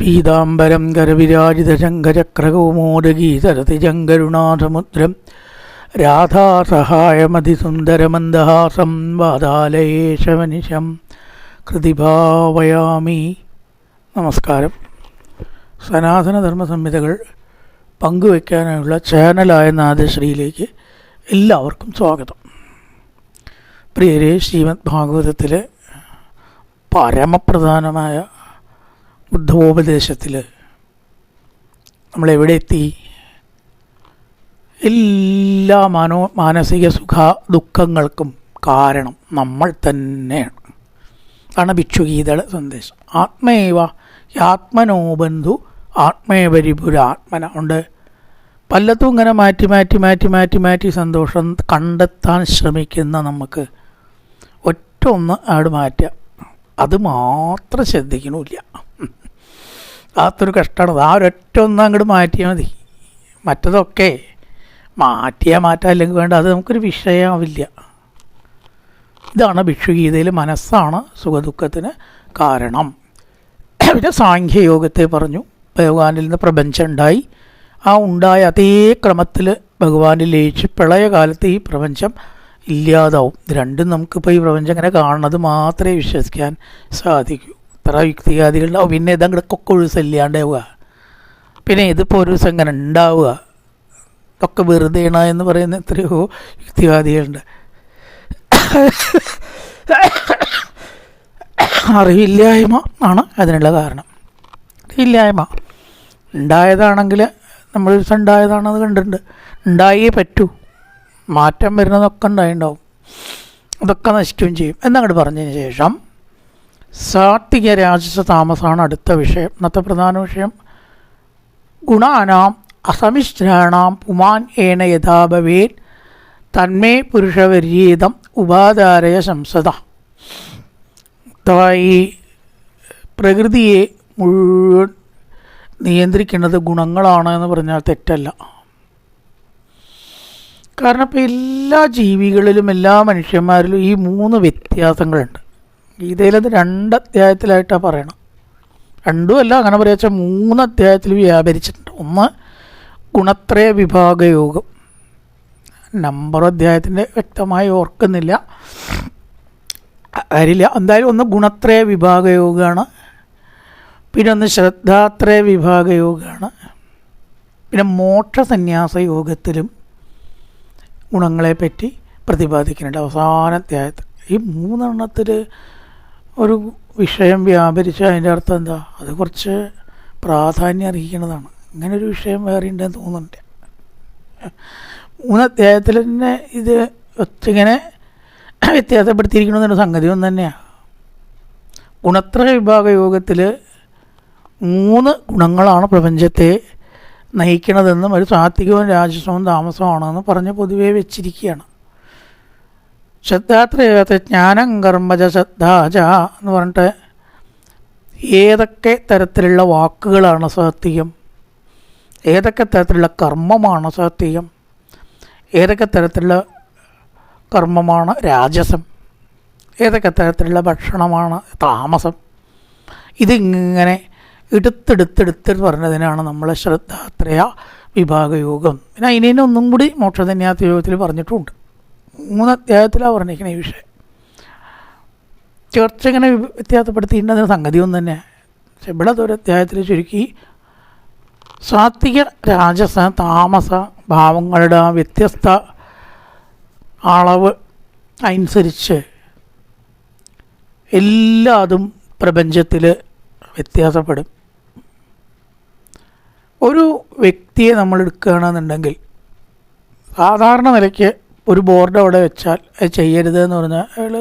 പീതാംബരം കരവിരാജിതശങ്കരക്രകൗമോദഗീതരതിജങ്കരുണാസമുദ്രം രാധാസഹായമതിസുന്ദരമന്ദഹാസം വാതാലയേശമനിശം കൃതിഭാവയാമി. നമസ്കാരം. സനാതനധർമ്മ സംഹിതകൾ പങ്കുവയ്ക്കാനുള്ള ചാനലായ നാദശ്രീയിലേക്ക് എല്ലാവർക്കും സ്വാഗതം. പ്രിയരെ, ശ്രീമദ് ഭാഗവതത്തിലെ പരമപ്രധാനമായ ബുദ്ധോപദേശത്തിൽ നമ്മളെവിടെ എത്തി? എല്ലാ മാനസിക ദുഃഖങ്ങൾക്കും കാരണം നമ്മൾ തന്നെയാണ്. അതാണ് ഭിക്ഷുഗീതയുടെ സന്ദേശം. ആത്മേവ ആത്മനോ ബന്ധു ആത്മേവരിപുരാത്മന ഉണ്ട്. പലതും ഇങ്ങനെ മാറ്റി സന്തോഷം കണ്ടെത്താൻ ശ്രമിക്കുന്ന നമുക്ക് ഒറ്റ ഒന്ന് അവിടെ മാറ്റുക, അത് മാത്രം ശ്രദ്ധിക്കണില്ല. അതൊരു കഷ്ടമാണ്. ആ ഒരൊറ്റ ഒന്ന് അങ്ങോട്ട് മാറ്റിയാൽ മതി. മറ്റതൊക്കെ മാറ്റാം, അല്ലെങ്കിൽ വേണ്ട, അത് നമുക്കൊരു വിഷയമാവില്ല. ഇതാണ് ഭിക്ഷുഗീതയിൽ മനസ്സാണ് സുഖദുഃഖത്തിന് കാരണം. പിന്നെ സാഖ്യയോഗത്തെ പറഞ്ഞു. ഭഗവാനിൽ നിന്ന് പ്രപഞ്ചം ഉണ്ടായി. ആ ഉണ്ടായ അതേ ക്രമത്തിൽ ഭഗവാനിൽ ലയിച്ച് പ്രളയകാലത്ത് ഈ പ്രപഞ്ചം ഇല്ലാതാവും. രണ്ടും നമുക്കിപ്പോൾ ഈ പ്രപഞ്ചം ഇങ്ങനെ കാണുന്നത് മാത്രമേ വിശ്വസിക്കാൻ സാധിക്കൂ. ഇത്ര യുക്തിവാദികളുണ്ടാവും. പിന്നെ ഇതങ്ങോട്ട് ഒരു ദിവസം ഇല്ലാണ്ടാവുക, പിന്നെ ഇതിപ്പോൾ ഒരു ദിവസം ഇങ്ങനെ ഉണ്ടാവുക, ഒക്കെ വെറുതെയാണ് എന്ന് പറയുന്ന എത്രയോ യുക്തിവാദികളുണ്ട്. അറിവില്ലായ്മ ആണ് അതിനുള്ള കാരണം. അറിവില്ലായ്മ. ഉണ്ടായതാണെങ്കിൽ നമ്മൾ ദിവസം ഉണ്ടായതാണെന്ന് കണ്ടിട്ടുണ്ട്. ഉണ്ടായേ പറ്റൂ. മാറ്റം വരുന്നതൊക്കെ ഉണ്ടായിട്ടുണ്ടാവും. അതൊക്കെ നശിക്കുകയും ചെയ്യും എന്നങ്ങോട്ട് പറഞ്ഞതിന് ശേഷം സാത്വിക രാജസ താമസമാണ് അടുത്ത വിഷയം. ഇന്നത്തെ പ്രധാന വിഷയം ഗുണാനാം അസമിശ്രാണാം പുമാൻ ഏന യഥാഭവേൻ തന്മേ പുരുഷവര്യേതം ഉപാധാരയ സംസത. ഈ പ്രകൃതിയെ മുഴുവൻ നിയന്ത്രിക്കുന്നത് ഗുണങ്ങളാണ് എന്ന് പറഞ്ഞാൽ തെറ്റല്ല. കാരണം ഇപ്പോൾ എല്ലാ ജീവികളിലും എല്ലാ മനുഷ്യന്മാരിലും ഈ 3 വ്യത്യാസങ്ങളുണ്ട്. ഗീതയിലത് 2 അധ്യായത്തിലായിട്ടാണ് പറയണം. 2 അല്ല, അങ്ങനെ പറയാച്ച 3 അധ്യായത്തിൽ വ്യാപരിച്ചിട്ടുണ്ട്. ഒന്ന് ഗുണത്രയ വിഭാഗയോഗം. നമ്പർ അധ്യായത്തിൻ്റെ വ്യക്തമായി ഓർക്കുന്നില്ല, അറിയില്ല. എന്തായാലും ഒന്ന് ഗുണത്രയ വിഭാഗയോഗമാണ്. പിന്നെ ഒന്ന് ശ്രദ്ധാത്രയ വിഭാഗയോഗമാണ്. പിന്നെ മോക്ഷസന്യാസ യോഗത്തിലും ഗുണങ്ങളെപ്പറ്റി പ്രതിപാദിക്കുന്നുണ്ട് അവസാന അധ്യായത്തിൽ. ഈ 3 എണ്ണത്തിൽ ഒരു വിഷയം വ്യാപരിച്ച അതിൻ്റെ അർത്ഥം എന്താ? അത് കുറച്ച് പ്രാധാന്യം അറിയിക്കുന്നതാണ്. ഇങ്ങനെ ഒരു വിഷയം വേറെ ഉണ്ടെന്ന് തോന്നുന്നുണ്ട്. 3 അധ്യായത്തിൽ തന്നെ ഇത് ഒത്തിങ്ങനെ വ്യത്യാസപ്പെടുത്തിയിരിക്കണമെന്നൊരു സംഗതി ഒന്നും തന്നെയാണ്. ഗുണത്രയ വിഭാഗ യോഗത്തിൽ 3 ഗുണങ്ങളാണ് പ്രപഞ്ചത്തെ നയിക്കണതെന്നും ഒരു സാത്വികവും രാജസവും താമസമാണെന്ന് പറഞ്ഞ് പൊതുവെ വെച്ചിരിക്കുകയാണ്. ശ്രദ്ധാത്രയത്തെ ജ്ഞാനം കർമ്മജ ശ്രദ്ധാജ എന്ന് പറഞ്ഞിട്ട് ഏതൊക്കെ തരത്തിലുള്ള വാക്കുകളാണ് സാത്വികം, ഏതൊക്കെ തരത്തിലുള്ള കർമ്മമാണ് സാത്വികം, ഏതൊക്കെ തരത്തിലുള്ള കർമ്മമാണ് രാജസം, ഏതൊക്കെ തരത്തിലുള്ള ഭക്ഷണമാണ് താമസം, ഇതിങ്ങനെ എടുത്തെടുത്ത് പറഞ്ഞതിനാണ് നമ്മൾ ശ്രദ്ധാത്രയ വിഭാഗയോഗം. പിന്നെ അതിനൊന്നും കൂടി മോക്ഷസന്യാസ യോഗത്തിൽ പറഞ്ഞിട്ടുമുണ്ട്. 3 അധ്യായത്തിലാണ് പറഞ്ഞിരിക്കുന്നത് ഈ വിഷയം. ചർച്ച ഇങ്ങനെ വ്യത്യാസപ്പെടുത്തിയിട്ടുണ്ടെന്ന സംഗതിയൊന്നും തന്നെ. പക്ഷെ ഇവിടെ ഒരു അധ്യായത്തിൽ ചുരുക്കി സാത്വിക രാജസ താമസ ഭാവങ്ങളുടെ ആ വ്യത്യസ്ത അളവ് അനുസരിച്ച് എല്ലാതും പ്രപഞ്ചത്തിൽ വ്യത്യാസപ്പെടും. ഒരു വ്യക്തിയെ നമ്മൾ എടുക്കുകയാണെന്നുണ്ടെങ്കിൽ സാധാരണ നിലയ്ക്ക് ഒരു ബോർഡ് അവിടെ വെച്ചാൽ അത് ചെയ്യരുത് എന്ന് പറഞ്ഞാൽ അയാൾ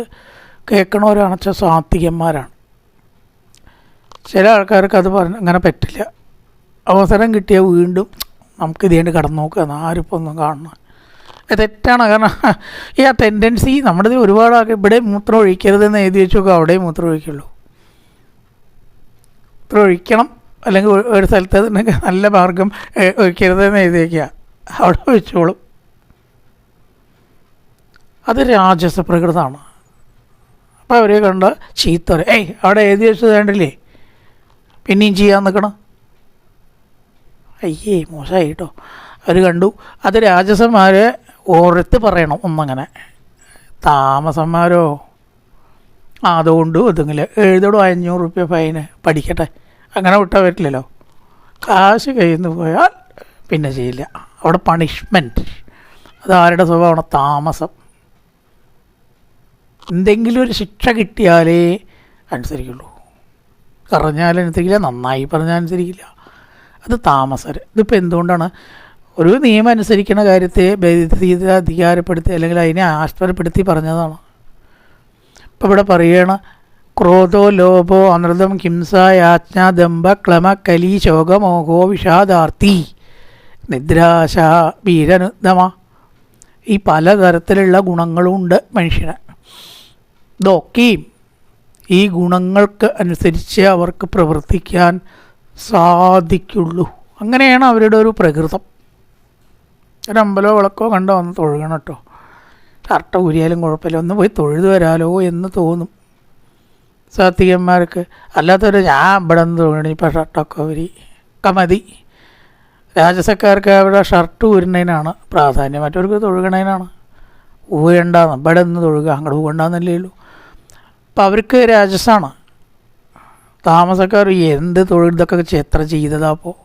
കേൾക്കണവരാണെന്ന് വെച്ചാൽ സാത്വികന്മാരാണ്. ചില ആൾക്കാർക്ക് അത് അങ്ങനെ പറ്റില്ല. അവസരം കിട്ടിയാൽ വീണ്ടും നമുക്ക് ഇതേണ്ട് കടന്നു നോക്കുക, ആരിപ്പോൾ ഒന്നും കാണണം. തെറ്റാണ്. കാരണം ഈ ആ ടെൻഡൻസി നമ്മുടെ ഒരുപാട് ആൾക്ക് ഇവിടെ മൂത്രം ഒഴിക്കരുതെന്ന് എഴുതി വെച്ച് നോക്കുക, അവിടെ മൂത്രം ഒഴിക്കുള്ളൂ. മൂത്രം ഒഴിക്കണം, അല്ലെങ്കിൽ ഒരു സ്ഥലത്ത് നല്ല മാർഗം ഒഴിക്കരുതെന്ന് എഴുതി വയ്ക്കുക, അവിടെ ഒഴിച്ചോളും. അത് രാജസ പ്രകൃതമാണ്. അപ്പോൾ അവരെ കണ്ട ചീത്ത പറയും, അവിടെ എഴുതി വെച്ചത് കണ്ടില്ലേ, പിന്നെയും ചെയ്യാൻ നിൽക്കണം. അയ്യേ മോശമായി കേട്ടോ. അവർ കണ്ടു അത് രാജസന്മാരെ ഓർത്ത് പറയണം ഒന്നങ്ങനെ. താമസന്മാരോ അതുകൊണ്ട് ഒതുങ്ങില്ല, എഴുതടോ 500 റുപ്യ ഫൈന്, പഠിക്കട്ടെ. അങ്ങനെ വിട്ടാൽ പറ്റില്ലല്ലോ. കാശ് കയ്യിൽ നിന്ന് പോയാൽ പിന്നെ ചെയ്യില്ല, അവിടെ പണിഷ്മെൻറ്റ്. അതാരുടെ സ്വഭാവമാണ്? താമസം. എന്തെങ്കിലും ഒരു ശിക്ഷ കിട്ടിയാലേ അനുസരിക്കുള്ളൂ. പറഞ്ഞാലനുസരിക്കില്ല, നന്നായി പറഞ്ഞാലനുസരിക്കില്ല. അത് താമസർ. ഇതിപ്പോൾ എന്തുകൊണ്ടാണ്? ഒരു നിയമം അനുസരിക്കുന്ന കാര്യത്തെ അധികാരപ്പെടുത്തി അല്ലെങ്കിൽ അതിനെ ആശ്ചര്യപ്പെടുത്തി പറഞ്ഞതാണ്. ഇപ്പോൾ ഇവിടെ പറയുകയാണ്, ക്രോധോ ലോഭോ അനൃതം ഹിംസ യാജ്ഞ ദമ്പ ക്ലമ കലി ശോകമോഹോ വിഷാദാർത്തി നിദ്രാശ വീരനുദ്ധമ. ഈ പലതരത്തിലുള്ള ഗുണങ്ങളുണ്ട് മനുഷ്യന്. ഇതൊക്കെയും ഈ ഗുണങ്ങൾക്ക് അനുസരിച്ച് അവർക്ക് പ്രവർത്തിക്കാൻ സാധിക്കുള്ളൂ. അങ്ങനെയാണ് അവരുടെ ഒരു പ്രകൃതം. ഒരു അമ്പലമോ വിളക്കോ കണ്ടോ ഒന്ന് തൊഴുകണം കേട്ടോ. ഷർട്ട് ഊരിയാലും കുഴപ്പമില്ല, ഒന്ന് പോയി തൊഴുതു വരാലോ എന്ന് തോന്നും സാത്വികന്മാർക്ക്. അല്ലാത്തൊരു ഞാൻ ഇവിടെ നിന്ന് തൊഴുകണം, ഇപ്പോൾ ഷർട്ടൊക്കെ ഊരി ഒക്കെ മതി. രാജസക്കാർക്ക് അവിടെ ഷർട്ട് ഊരുന്നതിനാണ് പ്രാധാന്യം, മറ്റവർക്ക് തൊഴുകണതിനാണ്. ഊരണ്ടാന്ന് ഇവിടെ നിന്ന് തൊഴുക, അങ്ങോട്ട് ഊകണ്ടെന്നല്ലേ ഉള്ളൂ. അപ്പം അവർക്ക് രാജസാണ്. താമസക്കാർ എന്ത് തൊഴിൽ ഇതൊക്കെ എത്ര ചെയ്തതാപ്പോൾ.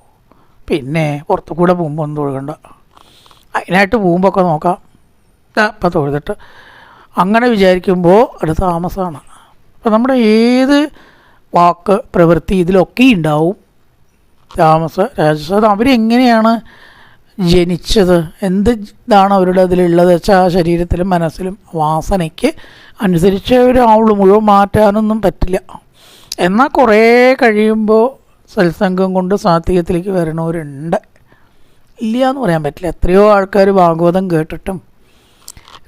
പിന്നെ പുറത്തു കൂടെ പോകുമ്പോൾ ഒന്നും തൊഴുകണ്ട, അതിനായിട്ട് പോകുമ്പോൾ ഒക്കെ നോക്കാം ഇപ്പം തൊഴുതിട്ട് അങ്ങനെ വിചാരിക്കുമ്പോൾ അത് താമസമാണ്. അപ്പം നമ്മുടെ ഏത് വാക്ക് പ്രവൃത്തി ഇതിലൊക്കെ ഉണ്ടാവും രാജസ. അത് അവരെങ്ങനെയാണ് ജനിച്ചത്, എന്ത് ഇതാണ് അവരുടെ അതിലുള്ളത് വെച്ചാൽ ആ ശരീരത്തിലും മനസ്സിലും വാസനയ്ക്ക് അനുസരിച്ച് ഒരാളും മുഴുവൻ മാറ്റാനൊന്നും പറ്റില്ല. എന്നാൽ കുറേ കഴിയുമ്പോൾ സത്സംഗം കൊണ്ട് സാത്വികത്തിലേക്ക് വരണവരുണ്ട്, ഇല്ല എന്ന് പറയാൻ പറ്റില്ല. എത്രയോ ആൾക്കാർ ഭാഗവതം കേട്ടിട്ടും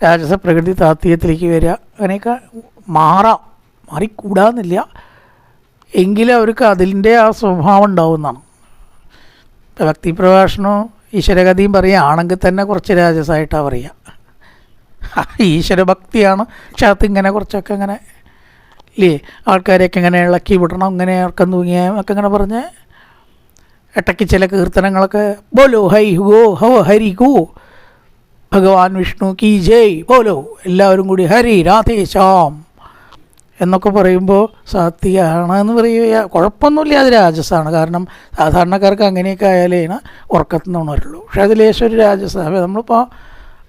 രാജസപ്രകൃതി സാത്വികത്തിലേക്ക് വരിക, അങ്ങനെയൊക്കെ മാറിക്കൂടാന്നില്ല. എങ്കിലും അവർക്ക് അതിൻ്റെ ആ സ്വഭാവം ഉണ്ടാവുന്നതാണ്. ഭക്തി പ്രഭാഷണവും ഈശ്വരഗതിയും പറയുകയാണെങ്കിൽ തന്നെ കുറച്ച് രാജസായിട്ടാണ് പറയുക. ഈശ്വരഭക്തിയാണ്, പക്ഷെ അതിങ്ങനെ കുറച്ചൊക്കെ ഇങ്ങനെ ഇല്ലേ, ആൾക്കാരെയൊക്കെ ഇങ്ങനെ ഇളക്കി വിടണം, ഇങ്ങനെ ഇറക്കം തൂങ്ങിയ ഒക്കെ ഇങ്ങനെ പറഞ്ഞ് ഇടയ്ക്ക് ചില കീർത്തനങ്ങളൊക്കെ ബോലോ ഹൈ ഗോ ഹോ ഹരി ഗോ ഭഗവാൻ വിഷ്ണു കി ജയ് ബോലോ, എല്ലാവരും കൂടി ഹരി രാധേശ്യാം എന്നൊക്കെ പറയുമ്പോൾ സാത്വികമാണെന്ന് പറയുക കുഴപ്പമൊന്നുമില്ല. അത് രാജസാണ്. കാരണം സാധാരണക്കാർക്ക് അങ്ങനെയൊക്കെ ആയാലേ ഉറക്കത്തിൽ നിന്ന് ഉണരുള്ളൂ. പക്ഷേ അത് ലേശം ഒരു രാജസാണ്. നമ്മളിപ്പോൾ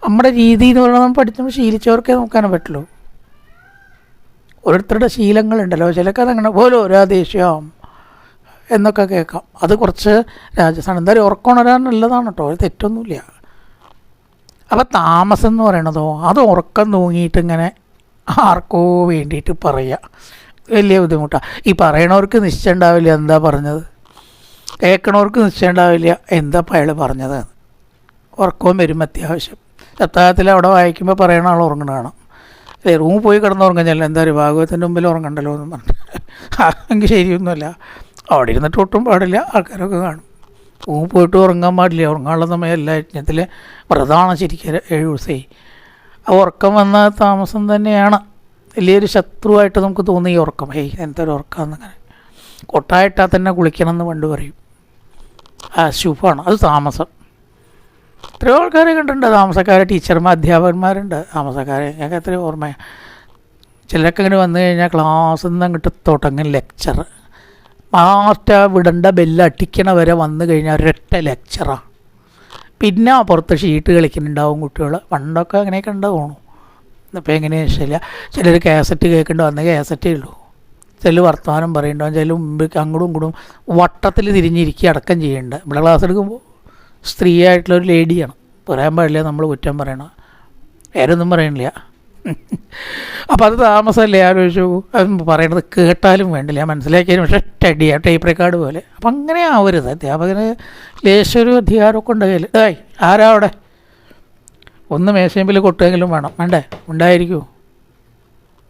നമ്മുടെ രീതി എന്ന് പറയുന്നത് നമ്മൾ പഠിച്ചപ്പോൾ ശീലിച്ചവർക്കേ നോക്കാനേ പറ്റുള്ളൂ. ഓരോരുത്തരുടെ ശീലങ്ങളുണ്ടല്ലോ, ചിലക്ക് അതങ്ങനെ പോലോ രാധേശ്യാം എന്നൊക്കെ കേൾക്കാം. അത് കുറച്ച് രാജസാണ്. എന്തായാലും ഉറക്കമുണരാൻ നല്ലതാണ് കേട്ടോ, അത് തെറ്റൊന്നുമില്ല. അപ്പോൾ താമസം എന്ന് പറയണതോ അത് ഉറക്കം തൂങ്ങിയിട്ടിങ്ങനെ ആർക്കോ വേണ്ടിയിട്ട് പറയുക, വലിയ ബുദ്ധിമുട്ടാണ്. ഈ പറയണവർക്ക് നിശ്ചയം ഉണ്ടാവില്ല എന്താ പറഞ്ഞത്, കേൾക്കണവർക്ക് നിശ്ചയം ഉണ്ടാവില്ല എന്താ അയാൾ പറഞ്ഞത്. ഉറക്കവും വരും അത്യാവശ്യം. സപ്താഹത്തിൽ അവിടെ വായിക്കുമ്പോൾ പറയണ ആൾ ഉറങ്ങണ കാണാം. റൂമിൽ പോയി കിടന്നുറങ്ങഞ്ഞല്ലോ, എന്താ പറയുക ഭാഗവത്തിൻ്റെ മുമ്പിൽ ഉറങ്ങണ്ടല്ലോ എന്ന് പറഞ്ഞു. എങ്കിൽ ശരിയൊന്നുമല്ല, അവിടെ ഇരുന്നിട്ട് ഒട്ടും പാടില്ല, ആൾക്കാരൊക്കെ കാണും. റൂമിൽ പോയിട്ട് ഉറങ്ങാൻ പാടില്ല, ഉറങ്ങാനുള്ള സമയമല്ല. യജ്ഞത്തിൽ വ്രതമാണ് ശരിക്കും 7 ദിവസമേ. ആ ഉറക്കം വന്ന താമസം തന്നെയാണ് വലിയൊരു ശത്രുവായിട്ട് നമുക്ക് തോന്നി. ഈ ഉറക്കം എന്തൊരു ഉറക്കമെന്നങ്ങനെ കൊട്ടായിട്ടാൽ തന്നെ കുളിക്കണം എന്ന് പണ്ട് പറയും. ആ ശുഭമാണ് അത് താമസം. എത്രയോ ആൾക്കാരെ കണ്ടിട്ടുണ്ട് താമസക്കാരെ, ടീച്ചർമാർ അധ്യാപകന്മാരുണ്ട് താമസക്കാരെ. ഞങ്ങൾക്ക് എത്രയോ ഓർമ്മയാണ്. ചിലരൊക്കെ ഇങ്ങനെ വന്നു കഴിഞ്ഞാൽ ക്ലാസ്സിൽ നിന്ന് അങ്ങോട്ട് തുടങ്ങും ലെക്ചർ. വിടേണ്ട ബെല്ല് അടിക്കണ വരെ വന്നു കഴിഞ്ഞാൽ ഒരൊറ്റ ലെക്ചറാണ്. പിന്നെ പുറത്ത് ഷീട്ട് കളിക്കുന്നുണ്ടാവും കുട്ടികൾ. പണ്ടൊക്കെ അങ്ങനെയൊക്കെ ഉണ്ടാവുള്ളൂ, ഇന്നിപ്പോൾ എങ്ങനെയാണെന്ന് വെച്ചില്ല. ചിലർ കാസറ്റ് കേൾക്കേണ്ട വന്ന കാസറ്റേ ഉള്ളൂ. ചില വർത്തമാനം പറയുന്നുണ്ടാവും, ചില മുമ്പ് അങ്ങോട്ടും ഇങ്ങോട്ടും വട്ടത്തിൽ തിരിഞ്ഞിരിക്കുക അടക്കം ചെയ്യുന്നുണ്ട്. ഇവിടെ ക്ലാസ് എടുക്കുമ്പോൾ സ്ത്രീ ആയിട്ടുള്ളൊരു ലേഡിയാണ്, പറയാൻ പാടില്ല, നമ്മൾ കുറ്റം പറയണം, വേറൊന്നും പറയണില്ല. അപ്പോൾ അത് താമസമല്ലേ ആലോചിച്ചു. അത് പറയണത് കേട്ടാലും വേണ്ടില്ല, മനസ്സിലാക്കിയാലും പക്ഷേ സ്റ്റഡിയാണ്, ടേപ്പ് റെക്കോർഡ് പോലെ. അപ്പം അങ്ങനെ ആവരുത്. അധ്യാപകന് ലേശൊരു അധികാരമൊക്കെ ഉണ്ട് കയ്യിൽ. ആരാ അവിടെ ഒന്ന് മേശയമ്പിൽ കൊട്ടുമെങ്കിലും വേണം, വേണ്ടേ, ഉണ്ടായിരിക്കുമോ?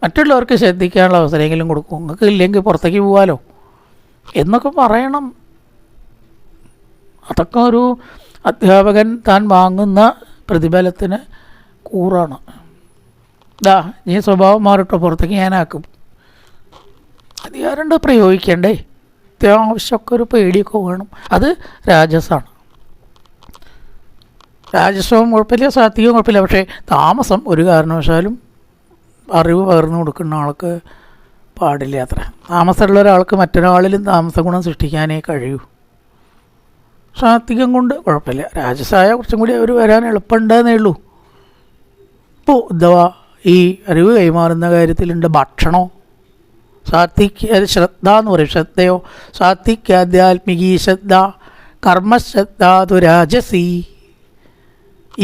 മറ്റുള്ളവർക്ക് ശ്രദ്ധിക്കാനുള്ള അവസരമെങ്കിലും കൊടുക്കും, നിങ്ങൾക്ക് ഇല്ലെങ്കിൽ പുറത്തേക്ക് പോകാമല്ലോ എന്നൊക്കെ പറയണം. അതൊക്കെ ഒരു അധ്യാപകൻ താൻ വാങ്ങുന്ന പ്രതിഫലത്തിന് കൂറാണ്. നീ സ്വഭാവം മാറിട്ടോ, പുറത്തേക്ക് ഞാനാക്കും. അധികാരമുണ്ട്, പ്രയോഗിക്കണ്ടേ. അത്യാവശ്യമൊക്കെ ഒരു പേടിയൊക്കെ വേണം. അത് രാജസാണ്. രാജസവും കുഴപ്പമില്ല, സാത്വികവും കുഴപ്പമില്ല. പക്ഷേ താമസം ഒരു കാരണവശാലും അറിവ് പകർന്നു കൊടുക്കുന്ന ആൾക്ക് പാടില്ല. അത്ര താമസമുള്ള ഒരാൾക്ക് മറ്റൊരാളിലും താമസ ഗുണം സൃഷ്ടിക്കാനേ കഴിയൂ. സാത്വികം കൊണ്ട് കുഴപ്പമില്ല. രാജസായ കുറച്ചും കൂടി അവർ വരാൻ എളുപ്പമുണ്ടെന്നേ ഉള്ളൂ. ഇപ്പോൾ അഥവാ ഈ അറിവ് കൈമാറുന്ന കാര്യത്തിലുണ്ട് ഭക്ഷണോ സാത്വിക ശ്രദ്ധ എന്ന് പറയും. ശ്രദ്ധയോ സാത്വിക ആധ്യാത്മികീ ശ്രദ്ധ, കർമ്മശ്രദ്ധ തു രാജസി.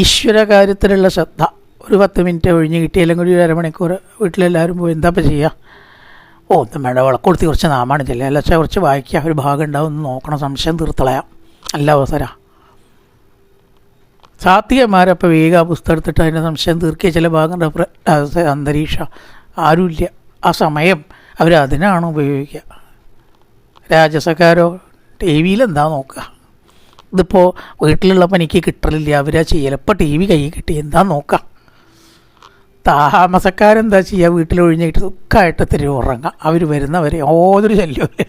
ഈശ്വര കാര്യത്തിലുള്ള ശ്രദ്ധ. ഒരു 10 മിനിറ്റ് ഒഴിഞ്ഞ് കിട്ടിയില്ലെങ്കിൽ ഒരു അരമണിക്കൂർ വീട്ടിലെല്ലാവരും പോയി എന്താ ചെയ്യുക? ഒന്നും വേണ്ട, വിളക്കൊടുത്തി കുറച്ച് നാമാണ് ചെല്ലുക, അല്ല വെച്ചാൽ കുറച്ച് വായിക്കുക, ഒരു ഭാഗം ഉണ്ടാവും, ഒന്ന് നോക്കണം, സംശയം തീർത്തളയാം. നല്ല അവസരമാണ്. സാത്വികന്മാരപ്പോൾ വേഗം ആ പുസ്തകം എടുത്തിട്ട് അതിൻ്റെ സംശയം തീർക്കിയ ചില ഭാഗം അന്തരീക്ഷം ആരുമില്ല, ആ സമയം അവരതിനാണ് ഉപയോഗിക്കുക. രാജസക്കാരോ ടി വിയിൽ എന്താ നോക്കുക? ഇതിപ്പോൾ വീട്ടിലുള്ളപ്പോൾ എനിക്ക് കിട്ടലില്ല, അവരാ ചെയ്യല. ഇപ്പോൾ ടി വി കയ്യിൽ കിട്ടി എന്താ നോക്കാം. താമസക്കാരെന്താ ചെയ്യുക? വീട്ടിലൊഴിഞ്ഞിട്ട് സുഖമായിട്ട് തിരി ഉറങ്ങാം. അവർ വരുന്നവരെ യാതൊരു ശല്യമില്ല.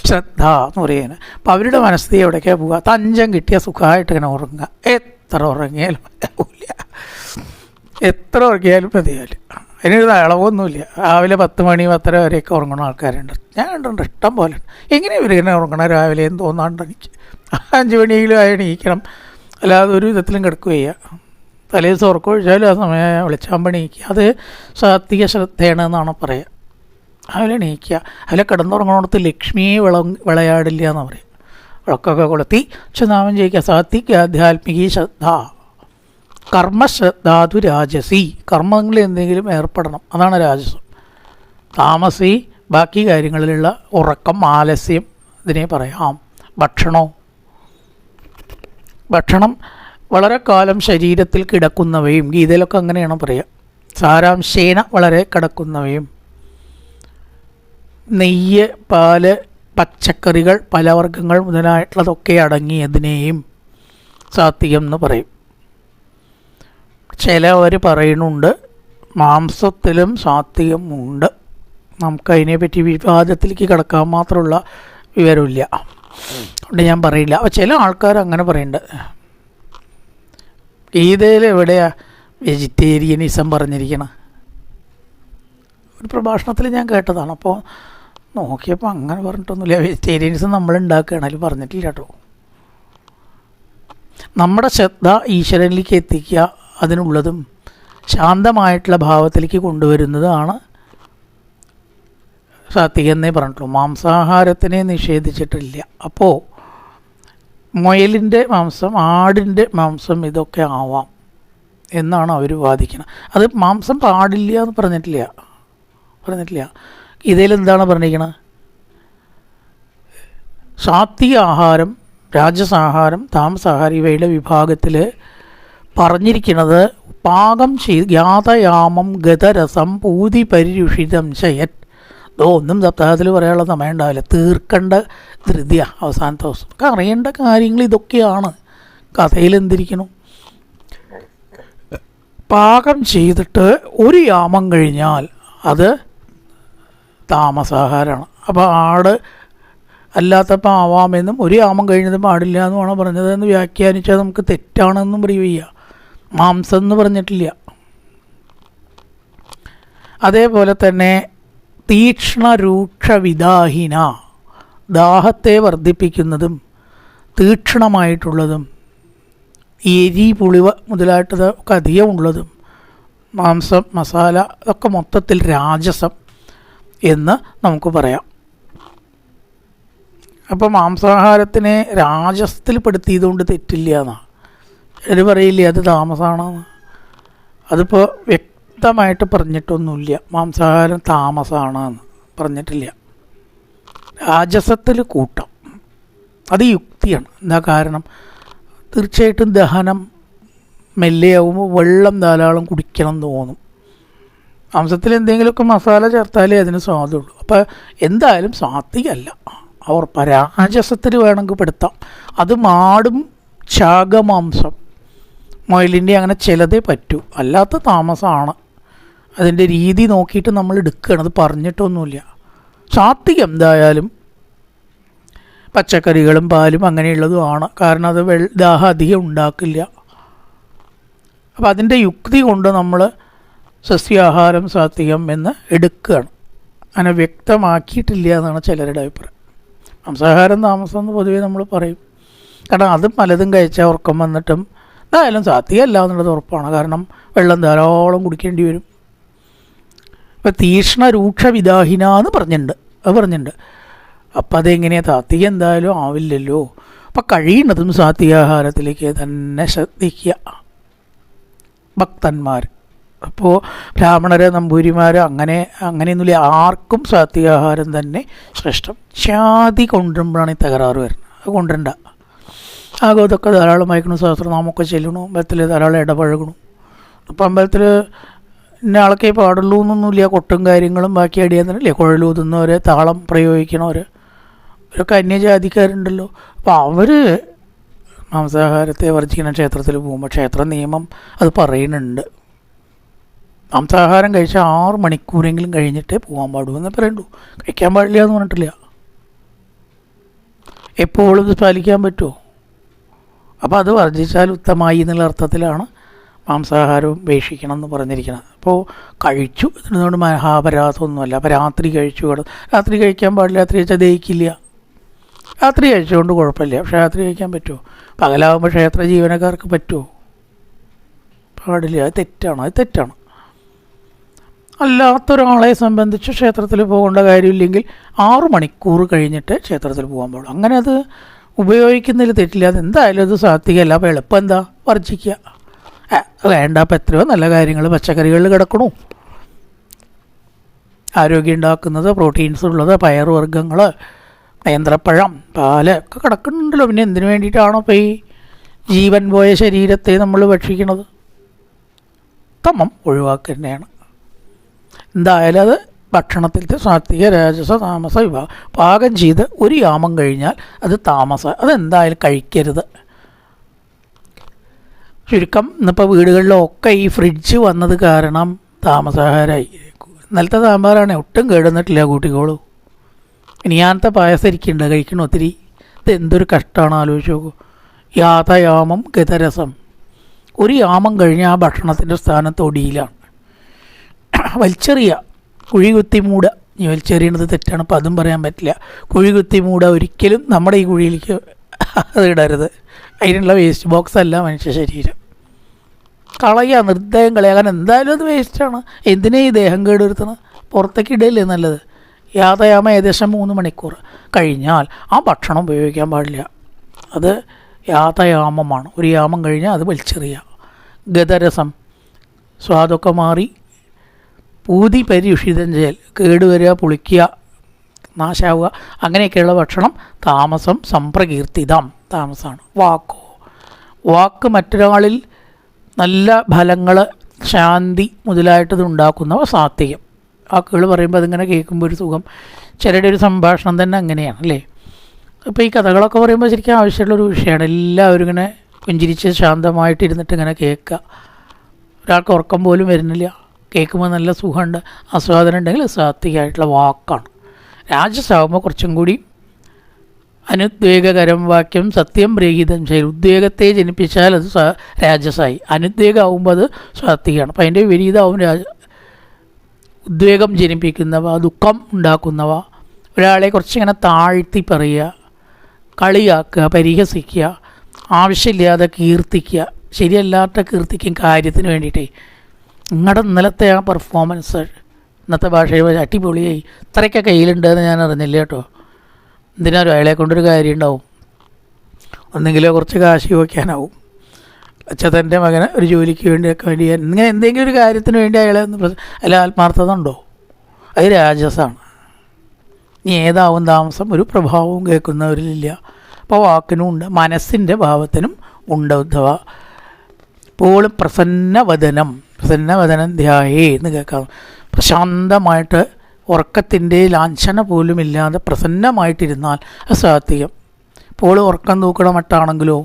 ശ്രദ്ധ എന്ന് പറയുന്നത്. അപ്പോൾ അവരുടെ മനസ്ഥിതി എവിടേക്കാണ് പോവുക? തഞ്ചം കിട്ടിയ സുഖമായിട്ട് ഇങ്ങനെ ഉറങ്ങുക. എത്ര ഉറങ്ങിയാലും മതിയാവില്ല, എത്ര ഉറങ്ങിയാലും മതിയാവില്ല. അതിനൊരു അളവൊന്നുമില്ല. രാവിലെ 10 മണി 10:30 വരെയൊക്കെ ഉറങ്ങുന്ന ആൾക്കാരുണ്ട്. ഞാൻ കണ്ടിട്ടുണ്ട്, ഇഷ്ടം പോലെ. എങ്ങനെ ഇവരിങ്ങനെ ഉറങ്ങണം രാവിലെ എന്ന് തോന്നാണ്ട് എനിക്ക്. 5 മണിയെങ്കിലും ആയി എണീക്കണം, അല്ലാതെ ഒരു വിധത്തിലും കിടക്കുകയ്യ. തലേ ദിവസം ഉറക്കം ഒഴിച്ചാലും ആ സമയം വിളിച്ചാകുമ്പോൾ എണീക്കുക. അത് സാത്വിക ശ്രദ്ധയാണെന്നാണ് പറയുക. രാവിലെ എണീക്കുക. അതിലെ കിടന്നുറങ്ങണോടത്ത് ലക്ഷ്മിയെ വിളയാടില്ല എന്ന് പറയും. വിളക്കൊക്കെ കൊളുത്തി നാമം ജയിക്കുക. സാത്വിക ആധ്യാത്മികീ ശ്രദ്ധ, കർമ്മശ്രദ്ധാതു രാജസി. കർമ്മങ്ങളിൽ എന്തെങ്കിലും ഏർപ്പെടണം, അതാണ് രാജസം. താമസി ബാക്കി കാര്യങ്ങളിലുള്ള ഉറക്കം, ആലസ്യം, ഇതിനെ പറയാം. ഭക്ഷണം വളരെ കാലം ശരീരത്തിൽ കിടക്കുന്നവയും, ഗീതയിലൊക്കെ അങ്ങനെയാണ് പറയുക. സാരാംശേന വളരെ കിടക്കുന്നവയും. നെയ്യ്, പാല്, പച്ചക്കറികൾ, പലവർഗ്ഗങ്ങൾ മുതലായിട്ടുള്ളതൊക്കെ അടങ്ങിയതിനെയും സാത്വികം എന്ന് പറയും. ചിലവർ പറയുന്നുണ്ട് മാംസത്തിലും സാത്വികം ഉണ്ട്. നമുക്കതിനെപ്പറ്റി വിവാദത്തിലേക്ക് കിടക്കാൻ മാത്രമുള്ള വിവരമില്ല, അതുകൊണ്ട് ഞാൻ പറയില്ല. അപ്പോൾ ചില ആൾക്കാർ അങ്ങനെ പറയുന്നുണ്ട്. ഗീതയിൽ എവിടെയാ വെജിറ്റേറിയനിസം പറഞ്ഞിരിക്കണം? ഒരു പ്രഭാഷണത്തിൽ ഞാൻ കേട്ടതാണ്. അപ്പോൾ നോക്കിയപ്പോൾ അങ്ങനെ പറഞ്ഞിട്ടൊന്നുമില്ല. വെജിറ്റേറിയനിസം നമ്മൾ ഉണ്ടാക്കുകയാണ്, അതിൽ പറഞ്ഞിട്ടില്ല കേട്ടോ. നമ്മുടെ ശ്രദ്ധ ഈശ്വരനിലേക്ക് എത്തിക്കുക, അതിനുള്ളതും ശാന്തമായിട്ടുള്ള ഭാവത്തിലേക്ക് കൊണ്ടുവരുന്നതാണ് സാത്വികം എന്നേ പറഞ്ഞിട്ടുള്ളൂ. മാംസാഹാരത്തിനെ നിഷേധിച്ചിട്ടില്ല. അപ്പോൾ മുയലിൻ്റെ മാംസം, ആടിൻ്റെ മാംസം, ഇതൊക്കെ ആവാം എന്നാണ് അവർ വാദിക്കുന്നത്. അത് മാംസം പാടില്ല എന്ന് പറഞ്ഞിട്ടില്ല. ഇതിലെന്താണ് പറഞ്ഞിരിക്കുന്നത്? സാത്വിക ആഹാരം, രാജസാഹാരം, താമസാഹാരം ഇവയുടെ വിഭാഗത്തിൽ പറഞ്ഞിരിക്കുന്നത് പാകം ചെയ്ത് യാതയാമം ഗതരസം പൂതി പരിരുഷിതം ശയത്. ഒന്നും സപ്താഹത്തിൽ പറയാനുള്ള സമയം ഉണ്ടാവില്ല, തീർക്കേണ്ട ധൃതിയ അവസാനത്തെ ദിവസം. ഒക്കെ അറിയേണ്ട കാര്യങ്ങൾ ഇതൊക്കെയാണ്. കഥയിൽ എന്തിരിക്കണം? പാകം ചെയ്തിട്ട് ഒരു യാമം കഴിഞ്ഞാൽ അത് താമസാഹാരമാണ്. അപ്പോൾ ആട് അല്ലാത്തപ്പോൾ ആവാമെന്നും ഒരു യാമം കഴിഞ്ഞത് പാടില്ല എന്നുമാണ് പറഞ്ഞതെന്ന് വ്യാഖ്യാനിച്ചാൽ നമുക്ക് തെറ്റാണെന്നും പറയുക. മാംസം എന്ന് പറഞ്ഞിട്ടില്ല. അതേപോലെ തന്നെ തീക്ഷ്ണ രൂക്ഷ വിദാഹിന, ദാഹത്തെ വർദ്ധിപ്പിക്കുന്നതും തീക്ഷ്ണമായിട്ടുള്ളതും എരി പുളിവ മുതലായിട്ടത് ഒക്കെ അധികമുള്ളതും മാംസം, മസാല, അതൊക്കെ മൊത്തത്തിൽ രാജസം എന്ന് നമുക്ക് പറയാം. അപ്പോൾ മാംസാഹാരത്തിനെ രാജസത്തിൽ പെടുത്തിയതുകൊണ്ട് തെറ്റില്ല എന്നാണ്. ചിലർ പറയില്ലേ അത് താമസമാണെന്ന്. അതിപ്പോൾ വ്യക്തമായിട്ട് പറഞ്ഞിട്ടൊന്നുമില്ല മാംസാഹാരം താമസമാണെന്ന് പറഞ്ഞിട്ടില്ല. രാജസത്തിൽ കൂട്ടാം, അത് യുക്തിയാണ്. എന്താ കാരണം? തീർച്ചയായിട്ടും ദഹനം മെല്ലെയാവുമ്പോൾ വെള്ളം ധാരാളം കുടിക്കണം എന്ന് തോന്നും. മാംസത്തിൽ എന്തെങ്കിലുമൊക്കെ മസാല ചേർത്താലേ അതിന് സ്വാദുള്ളൂ. അപ്പോൾ എന്തായാലും സാത്വികമല്ല, അവർ രാജസത്തിൽ വേണമെങ്കിൽ പെടുത്താം. അത് മാടും ശാകമാംസം, മുയലിൻ്റെ അങ്ങനെ ചിലതേ പറ്റൂ, അല്ലാത്ത താമസമാണ്. അതിൻ്റെ രീതി നോക്കിയിട്ട് നമ്മൾ എടുക്കുകയാണ്, അത് പറഞ്ഞിട്ടൊന്നുമില്ല. സാത്വികം എന്തായാലും പച്ചക്കറികളും പാലും അങ്ങനെയുള്ളതുമാണ്. കാരണം അത് ദാഹം അധികം ഉണ്ടാക്കില്ല. അപ്പോൾ അതിൻ്റെ യുക്തി കൊണ്ട് നമ്മൾ സസ്യാഹാരം സാത്വികം എന്ന് എടുക്കുകയാണ്. അങ്ങനെ വ്യക്തമാക്കിയിട്ടില്ല എന്നാണ് ചിലരുടെ അഭിപ്രായം. മാംസാഹാരം താമസം എന്ന് പൊതുവേ നമ്മൾ പറയും. കാരണം അത് പലതും കഴിച്ചാൽ ഉറക്കം വന്നിട്ടും എന്തായാലും സാത്വികമല്ല എന്നുള്ളത് ഉറപ്പാണ്. കാരണം വെള്ളം ധാരാളം കുടിക്കേണ്ടി വരും. ഇപ്പോൾ തീക്ഷ്ണ രൂക്ഷ വിദാഹിന എന്ന് പറഞ്ഞിട്ടുണ്ട്. അപ്പം അതെങ്ങനെയാണ്? സാത്വികം എന്തായാലും ആവില്ലല്ലോ. അപ്പം കഴിയുന്നതും സാത്വികാഹാരത്തിലേക്ക് തന്നെ ശ്രദ്ധിക്കുക ഭക്തന്മാർ. അപ്പോൾ ബ്രാഹ്മണര്, നമ്പൂതിരിമാർ അങ്ങനെയൊന്നുമില്ല. ആർക്കും സാത്വികാഹാരം തന്നെ ശ്രേഷ്ഠം. ജാതി കൊണ്ടുവരുമ്പോഴാണ് ഈ തകരാറ് വരുന്നത്. അത് കൊണ്ടുവരണ്ട. ആകെ ധാരാളം വായിക്കണം, സഹസ്രനാമമൊക്കെ ചെല്ലണം, അമ്പലത്തിൽ ധാരാളം ഇടപഴകണം. അപ്പം അമ്പലത്തിൽ ഇന്ന ആൾക്കേ പാടുള്ളൂ എന്നൊന്നുമില്ല. കൊട്ടും കാര്യങ്ങളും ബാക്കി അടിയാന്നില്ലേ, കുഴലൂതുന്നവർ, താളം പ്രയോഗിക്കണവർ, ഇവരൊക്കെ അന്യജാതിക്കാരുണ്ടല്ലോ. അപ്പോൾ അവർ മാംസാഹാരത്തെ വർജിക്കുന്ന ക്ഷേത്രത്തിൽ പോകുമ്പോൾ ക്ഷേത്ര നിയമം അത് പറയുന്നുണ്ട്. മാംസാഹാരം കഴിച്ചാൽ 6 മണിക്കൂറെങ്കിലും കഴിഞ്ഞിട്ടേ പോകാൻ പാടുമെന്ന് പറയണ്ടു. കഴിക്കാൻ പാടില്ല എന്ന് പറഞ്ഞിട്ടില്ല. എപ്പോഴും ഇത് പാലിക്കാൻ പറ്റുമോ? അപ്പോൾ അത് വർജിച്ചാൽ ഉത്തമമായി എന്നുള്ള അർത്ഥത്തിലാണ് മാംസാഹാരവും ഉപേക്ഷിക്കണം എന്ന് പറഞ്ഞിരിക്കുന്നത്. അപ്പോൾ കഴിച്ചു ഇതിനോട് മഹാപരാധമൊന്നുമല്ല. അപ്പോൾ രാത്രി രാത്രി കഴിക്കാൻ പാടില്ല. രാത്രി കഴിച്ചാൽ ദഹിക്കില്ല. രാത്രി കഴിച്ചുകൊണ്ട് കുഴപ്പമില്ല. പക്ഷേ രാത്രി കഴിക്കാൻ പറ്റുമോ? പകലാകുമ്പോൾ ക്ഷേത്ര ജീവനക്കാർക്ക് പറ്റുമോ? പാടില്ല. അത് തെറ്റാണ്. അല്ലാത്തൊരാളെ സംബന്ധിച്ച് ക്ഷേത്രത്തിൽ പോകേണ്ട കാര്യമില്ലെങ്കിൽ 6 മണിക്കൂർ കഴിഞ്ഞിട്ട് ക്ഷേത്രത്തിൽ പോകാൻ പാടുള്ളൂ. അങ്ങനെ അത് ഉപയോഗിക്കുന്നതിൽ തെറ്റില്ല. അത് എന്തായാലും അത് സാത്വികമല്ല. അപ്പോൾ എളുപ്പം എന്താ? വർജിക്കുക. വേണ്ട. അപ്പം എത്രയോ നല്ല കാര്യങ്ങൾ പച്ചക്കറികളിൽ കിടക്കണു. ആരോഗ്യം ഉണ്ടാക്കുന്നത്, പ്രോട്ടീൻസ് ഉള്ളത്, പയറുവർഗ്ഗങ്ങൾ, നേന്ത്രപ്പഴം, പാല് ഒക്കെ കിടക്കുന്നുണ്ടല്ലോ. പിന്നെ എന്തിനു വേണ്ടിയിട്ടാണോ ഇപ്പോൾ ഈ ജീവൻ പോയ ശരീരത്തെ നമ്മൾ ഭക്ഷിക്കുന്നത്? ഉത്തമം ഒഴിവാക്കുക തന്നെയാണ്. എന്തായാലും അത് ഭക്ഷണത്തിലത്തെ സാത്വിക, രാജസ, താമസ വിഭാഗം പാകം ചെയ്ത് 1 യാമം കഴിഞ്ഞാൽ അത് അതെന്തായാലും കഴിക്കരുത്. ചുരുക്കം ഇന്നിപ്പോൾ വീടുകളിലൊക്കെ ഈ ഫ്രിഡ്ജ് വന്നത് കാരണം താമസാഹാരമായി. ഇന്നലത്തെ സാമ്പാറാണ്, ഒട്ടും കേടുന്നിട്ടില്ല കൂട്ടിക്കോളൂ. ഇനിയാനത്തെ പായസം ഇരിക്കുന്നുണ്ട്, കഴിക്കണം ഒത്തിരി. ഇത് എന്തൊരു കഷ്ടമാണ്, ആലോചിച്ച് നോക്കൂ. യാതയാമം ഗതരസം. 1 യാമം കഴിഞ്ഞ് ആ ഭക്ഷണത്തിൻ്റെ സ്ഥാനത്ത് ഒടിയിലാണ്. വലിച്ചെറിയുക, കുഴി കുത്തി മൂടുക. ഈ വലിച്ചെറിയണത് തെറ്റാണ്, അപ്പോൾ അതും പറയാൻ പറ്റില്ല. കുഴി കുത്തി മൂടുക. ഒരിക്കലും നമ്മുടെ ഈ കുഴിയിലേക്ക് അത് ഇടരുത്. അതിനുള്ള വേസ്റ്റ് ബോക്സ് അല്ല മനുഷ്യ ശരീരം. കളയുക, നിർദ്ദയം കളയുക. കാരണം എന്തായാലും അത് വേസ്റ്റാണ്. എന്തിനാ ഈ ദേഹം കേടുവരുത്തണം? പുറത്തേക്ക് ഇടയില്ലേ നല്ലത്. യാതയാമം ഏകദേശം 3 മണിക്കൂർ കഴിഞ്ഞാൽ ആ ഭക്ഷണം ഉപയോഗിക്കാൻ പാടില്ല. അത് യാതയാമമാണ്. 1 യാമം കഴിഞ്ഞാൽ അത് വലിച്ചെറിയുക. ഗതരസം, സ്വാദൊക്കെ മാറി പൂതി പര്യുഷിതം ചെയ്യൽ, കേടുവരിക, പുളിക്കുക, നാശാവുക, അങ്ങനെയൊക്കെയുള്ള ഭക്ഷണം താമസം. സംപ്രകീർത്തിതം താമസമാണ്. വാക്ക് മറ്റൊരാളിൽ നല്ല ഫലങ്ങൾ, ശാന്തി മുതലായിട്ടത് ഉണ്ടാക്കുന്നവ സാത്വികം. വാക്കുകൾ പറയുമ്പോൾ അതിങ്ങനെ കേൾക്കുമ്പോൾ ഒരു സുഖം. ചിലരുടെ ഒരു സംഭാഷണം തന്നെ അങ്ങനെയാണ് അല്ലേ. ഇപ്പോൾ ഈ കഥകളൊക്കെ പറയുമ്പോൾ ശരിക്കും ആവശ്യമുള്ളൊരു വിഷയമാണ്. എല്ലാവരും ഇങ്ങനെ പുഞ്ചിരിച്ച് ശാന്തമായിട്ടിരുന്നിട്ട് ഇങ്ങനെ കേൾക്കുക. ഒരാൾക്ക് ഉറക്കം പോലും വരുന്നില്ല. കേൾക്കുമ്പോൾ നല്ല സുഖമുണ്ട്, ആസ്വാദനം ഉണ്ടെങ്കിൽ സാത്വികമായിട്ടുള്ള വാക്കാണ്. രാജസാകുമ്പോൾ കുറച്ചും കൂടി അനുദ്വേഗകരം വാക്യം, സത്യം പ്രേഹിതം ചെയ്യൽ. ഉദ്വേഗത്തെ ജനിപ്പിച്ചാൽ അത് രാജസായി. അനുദ്വേഗമാകുമ്പോൾ അത് സാത്വികമാണ്. അപ്പം അതിൻ്റെ വിപരീതമാവും ഉദ്വേഗം ജനിപ്പിക്കുന്നവ, ദുഃഖം ഉണ്ടാക്കുന്നവ, ഒരാളെ കുറച്ചിങ്ങനെ താഴ്ത്തി പറയുക, കളിയാക്കുക, പരിഹസിക്കുക, ആവശ്യമില്ലാതെ കീർത്തിക്കുക. ശരിയല്ലാത്ത കീർത്തിക്കും കാര്യത്തിന് വേണ്ടിയിട്ടേ. നിങ്ങളുടെ ഇന്നലത്തെ ആ പെർഫോമൻസ് ഇന്നത്തെ ഭാഷയിൽ അടിപൊളിയായി, ഇത്രയൊക്കെ കയ്യിലുണ്ടെന്ന് ഞാൻ അറിഞ്ഞില്ല കേട്ടോ. എന്തിനാലും അയാളെ കൊണ്ടൊരു കാര്യം ഉണ്ടാവും. ഒന്നെങ്കിലോ കുറച്ച് കാശ് ചോദിക്കാനാവും, അച്ഛൻ്റെ മകന് ഒരു ജോലിക്ക് വേണ്ടി ഇങ്ങനെ എന്തെങ്കിലും ഒരു കാര്യത്തിന് വേണ്ടി അയാളെ അല്ല ആത്മാർത്ഥത ഉണ്ടോ? അത് രാജസാണ്. ഇനി ഏതാവും താമസം ഒരു പ്രഭാവവും കേൾക്കുന്നവരിലില്ല. അപ്പോൾ വാക്കിനും ഉണ്ട്, മനസ്സിൻ്റെ ഭാവത്തിനും ഉണ്ട്. ഉദ്ധവ എപ്പോഴും പ്രസന്നവദനം ധ്യായേ എന്ന് കേൾക്കാം. പ്രശാന്തമായിട്ട് ഉറക്കത്തിൻ്റെ ലാഞ്ചന പോലും ഇല്ലാതെ പ്രസന്നമായിട്ടിരുന്നാൽ അത് സാത്വികം. എപ്പോഴും ഉറക്കം തൂക്കണ മട്ടാണെങ്കിലോ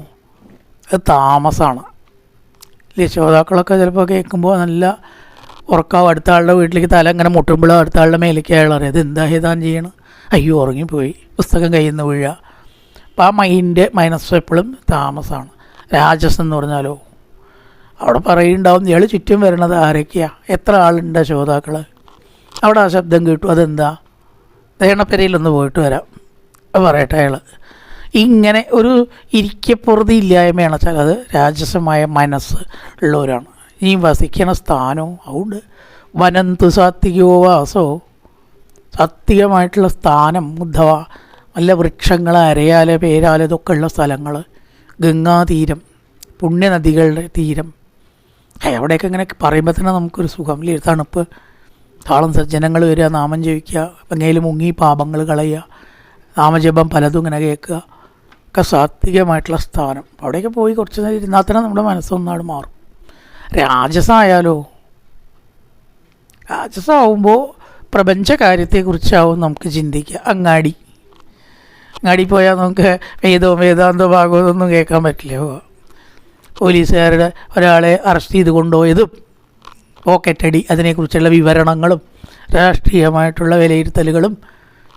അത് താമസമാണ്. ശ്രോതാക്കളൊക്കെ ചിലപ്പോൾ കേൾക്കുമ്പോൾ നല്ല ഉറക്കാവും. അടുത്ത ആളുടെ വീട്ടിലേക്ക് തല ഇങ്ങനെ മുട്ടുമ്പോഴോ അടുത്ത ആളുടെ മേലേക്ക് അയാൾ അറിയാം. അത് എന്താ താൻ ചെയ്യണം? അയ്യോ ഉറങ്ങിപ്പോയി, പുസ്തകം കയ്യിൽ നിന്ന് വീഴുക. അപ്പോൾ ആ മൈനസ് എപ്പോഴും താമസമാണ്. രാജസ് എന്ന് പറഞ്ഞാലോ അവിടെ പറയുണ്ടാവും ഇയാൾ ചുറ്റും വരണത് ആരൊക്കെയാണ്, എത്ര ആളുണ്ട് ശ്രോതാക്കൾ, അവിടെ ആ ശബ്ദം കേട്ടു, അതെന്താ, ദേണപ്പെരയിലൊന്ന് പോയിട്ട് വരാം പറയട്ടെ അയാൾ. ഇങ്ങനെ ഒരു ഇരിക്കപ്പുറതി ഇല്ലായ്മയാണ് വെച്ചാൽ അത് രാജസമായ മനസ്സ് ഉള്ളവരാണ്. ഈ വസിക്കണ സ്ഥാനവും അതുകൊണ്ട് വനന്തു സാത്വികോ വാസോ, സാത്വികമായിട്ടുള്ള സ്ഥാനം, ഉദ്ധവ നല്ല വൃക്ഷങ്ങൾ, അരയാല് പേരാല് ഇതൊക്കെ ഉള്ള സ്ഥലങ്ങൾ, ഗംഗാതീരം, പുണ്യനദികളുടെ തീരം, അവിടെയൊക്കെ ഇങ്ങനെ പറയുമ്പോൾ തന്നെ നമുക്കൊരു സുഖം ഇല്ലേ, തണുപ്പ്, താളം സജ്ജനങ്ങൾ വരിക, നാമം ജപിക്കുക, ഗംഗയിൽ മുങ്ങി പാപങ്ങൾ കളയുക, നാമജപം പലതും ഇങ്ങനെ കേൾക്കുക, ഒക്കെ സാത്വികമായിട്ടുള്ള സ്ഥാനം. അവിടെയൊക്കെ പോയി കുറച്ച് നേരം ഇരുന്നാൽ തന്നെ നമ്മുടെ മനസ്സൊന്നാട് മാറും. രാജസായാലോ, രാജസാവുമ്പോൾ പ്രപഞ്ച കാര്യത്തെക്കുറിച്ചാവും നമുക്ക് ചിന്തിക്കുക. അങ്ങാടി പോയാൽ നമുക്ക് വേദാന്തോ ഭാഗവതമൊന്നും കേൾക്കാൻ പറ്റില്ല. പോലീസുകാരുടെ ഒരാളെ അറസ്റ്റ് ചെയ്ത് കൊണ്ടുപോയതും പോക്കറ്റടി, അതിനെക്കുറിച്ചുള്ള വിവരണങ്ങളും രാഷ്ട്രീയമായിട്ടുള്ള വിലയിരുത്തലുകളും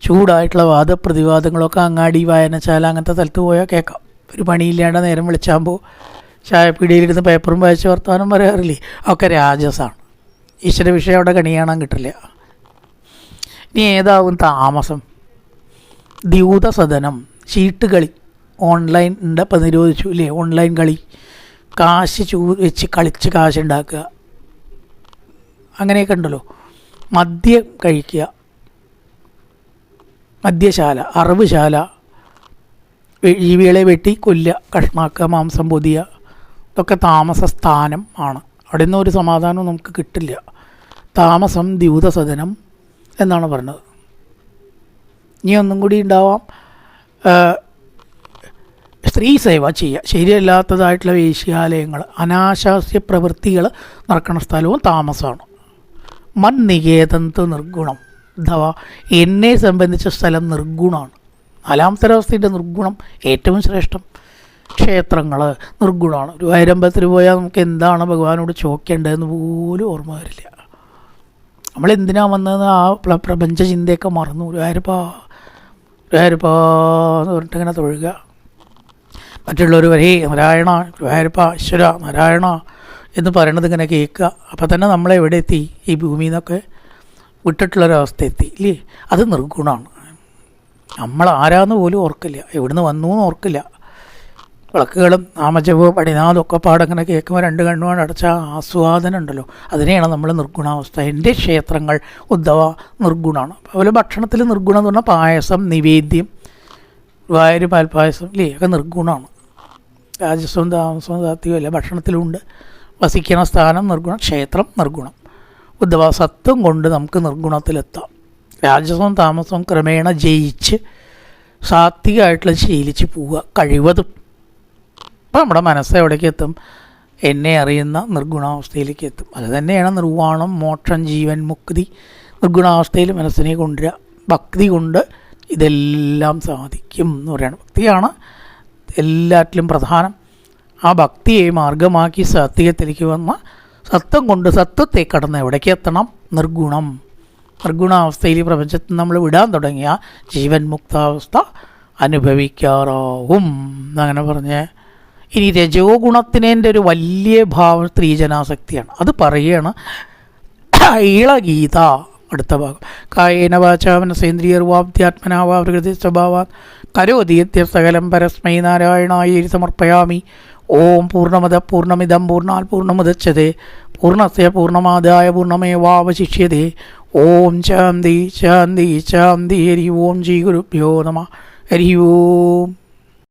ചൂടായിട്ടുള്ള വാദപ്രതിവാദങ്ങളൊക്കെ അങ്ങാടി, വായനശാല, അങ്ങനത്തെ സ്ഥലത്ത് പോയാൽ കേൾക്കാം. ഒരു പണിയില്ലാണ്ട് നേരം വിളിച്ചാകുമ്പോൾ ചായപ്പീടിയിലിരുന്ന് പേപ്പറും വായിച്ച് വർത്താനം പറയാറില്ലേ, ഒക്കെ രാജസാണ്. ഈശ്വര വിഷയം അവിടെ കണി കാണാൻ കിട്ടില്ല. ഇനി ഏതാവും താമസം? ദ്യൂതസദനം, ചീട്ടുകളി, ഓൺലൈൻ ഉണ്ട്, ഇപ്പം നിരോധിച്ചു ഇല്ലേ, ഓൺലൈൻ കളി, കാശ് വെച്ച് കളിച്ച് കാശുണ്ടാക്കുക, അങ്ങനെയൊക്കെ ഉണ്ടല്ലോ. മദ്യം കഴിക്കുക, മദ്യശാല, അറവുശാല, ജീവികളെ വെട്ടി കൊല്ലുക, കഷ്ണാക്കുക, മാംസം പൊതിയുക, ഇതൊക്കെ താമസ സ്ഥാനം ആണ്. അവിടെ നിന്നും ഒരു സമാധാനവും നമുക്ക് കിട്ടില്ല. താമസം ദ്യൂതസദനം എന്നാണ് പറഞ്ഞത്. ഇനി ഒന്നും കൂടി ഉണ്ടാവാം, സ്ത്രീ സേവ ചെയ്യുക, ശരിയല്ലാത്തതായിട്ടുള്ള വേശ്യാലയങ്ങൾ, അനാശാസ്യ പ്രവൃത്തികൾ നടക്കുന്ന സ്ഥലവും താമസമാണ്. മൻ നികേതന്ത് നിർഗുണം, അഥവാ എന്നെ സംബന്ധിച്ച സ്ഥലം നിർഗുണമാണ്. നാലാമത്തെ അവസ്ഥയുടെ നിർഗുണം ഏറ്റവും ശ്രേഷ്ഠം. ക്ഷേത്രങ്ങൾ നിർഗുണമാണ്. ഒരു ഗുരുവായൂരമ്പലത്തിൽ പോയാൽ നമുക്ക് എന്താണ് ഭഗവാനോട് ചോദിക്കേണ്ടതെന്ന് പോലും ഓർമ്മ വരില്ല. നമ്മളെന്തിനാണ് വന്നതെന്ന് ആ പ്രപഞ്ച ചിന്തയൊക്കെ മറന്നു. ഗുരുവായൂരപ്പാ എന്ന് പറഞ്ഞിട്ട് ഇങ്ങനെ തൊഴുക. മറ്റുള്ളവർ ഹേ നാരായണ, ഗുരുവായൂരപ്പ, ഈശ്വര നാരായണ എന്ന് പറയണത് ഇങ്ങനെ കേൾക്കുക. അപ്പം തന്നെ നമ്മളെവിടെ എത്തി? ഈ ഭൂമിയിൽ നിന്നൊക്കെ വിട്ടിട്ടുള്ളൊരവസ്ഥ എത്തി ഇല്ലേ? അത് നിർഗുണമാണ്. നമ്മൾ ആരാന്ന് പോലും ഓർക്കില്ല, എവിടുന്ന് വന്നു എന്ന് ഓർക്കില്ല. വിളക്കുകളും നാമജപവും പടിനാഥും ഒക്കെ പാടങ്ങനെ കേൾക്കുമ്പോൾ രണ്ട് കണ്ണുകൊണ്ട് അടച്ച ആസ്വാദനം ഉണ്ടല്ലോ, അതിനെയാണ് നമ്മൾ നിർഗുണാവസ്ഥ. എൻ്റെ ക്ഷേത്രങ്ങൾ ഉദ്ധവ നിർഗുണമാണ്. അതുപോലെ ഭക്ഷണത്തിൽ നിർഗുണം എന്ന് പറഞ്ഞാൽ പായസം, നിവേദ്യം, വായര് പാൽപ്പായസം ഇല്ലേ, ഒക്കെ നിർഗുണമാണ്. രാജസ്വം താമസവും സാത്വികവും അല്ല, ഭക്ഷണത്തിലുണ്ട്. വസിക്കണ സ്ഥാനം നിർഗുണം, ക്ഷേത്രം നിർഗുണം. ഉദ്ധവ സത്വം കൊണ്ട് നമുക്ക് നിർഗുണത്തിലെത്താം. രാജസവും താമസവും ക്രമേണ ജയിച്ച് സാത്വികമായിട്ടുള്ള ശീലിച്ച് പോവുക കഴിവതും. അപ്പം നമ്മുടെ മനസ്സ് എവിടേക്ക് എത്തും? എന്നെ അറിയുന്ന നിർഗുണാവസ്ഥയിലേക്ക് എത്തും. അത് തന്നെയാണ് നിർവ്വാണം, മോക്ഷം, ജീവൻ, മുക്തി. നിർഗുണാവസ്ഥയിൽ മനസ്സിനെ കൊണ്ടുവരിക. ഭക്തി കൊണ്ട് ഇതെല്ലാം സാധിക്കും എന്ന് പറയുന്നത്. ഭക്തിയാണ് എല്ലാറ്റിലും പ്രധാനം. ആ ഭക്തിയെ മാർഗമാക്കി സാത്വികത്തിലേക്ക് വന്ന സത്വം കൊണ്ട് സത്വത്തെ കടന്ന് എവിടേക്ക് എത്തണം? നിർഗുണം. നിർഗുണാവസ്ഥയിൽ പ്രപഞ്ചത്തിൽ നമ്മൾ വിടാൻ തുടങ്ങിയ ജീവൻ മുക്താവസ്ഥ അനുഭവിക്കാറാവും എന്നങ്ങനെ പറഞ്ഞ്. ഇനി രജോ ഗുണത്തിൻ്റെ ഒരു വലിയ ഭാവം സ്ത്രീജനാസക്തിയാണ്. അത് പറയുകയാണ് ഈളഗീത, അടുത്ത ഭാഗം. കായേന വാചാ മനസേന്ദ്രിയർവാബ്ധ്യാത്മനാ വാ പ്രകൃതി സ്വഭാവാൻ കരോതി സകലം പരസ്മൈ നാരായണായേരി സമർപ്പയാമി. ഓം പൂർണ്ണമദ പൂർണ്ണമിദം പൂർണ്ണാൽ പൂർണ്ണമുദച്യതേ പൂർണ്ണസ്യ പൂർണ്ണമാദായ പൂർണ്ണമേവാവശിഷ്യതേ. ഓം ശാന്തി ശാന്തി ശാന്തി. ഹരി ഓം ശ്രീ ഗുരുഭ്യോ നമഃ. ഹരി ഓം.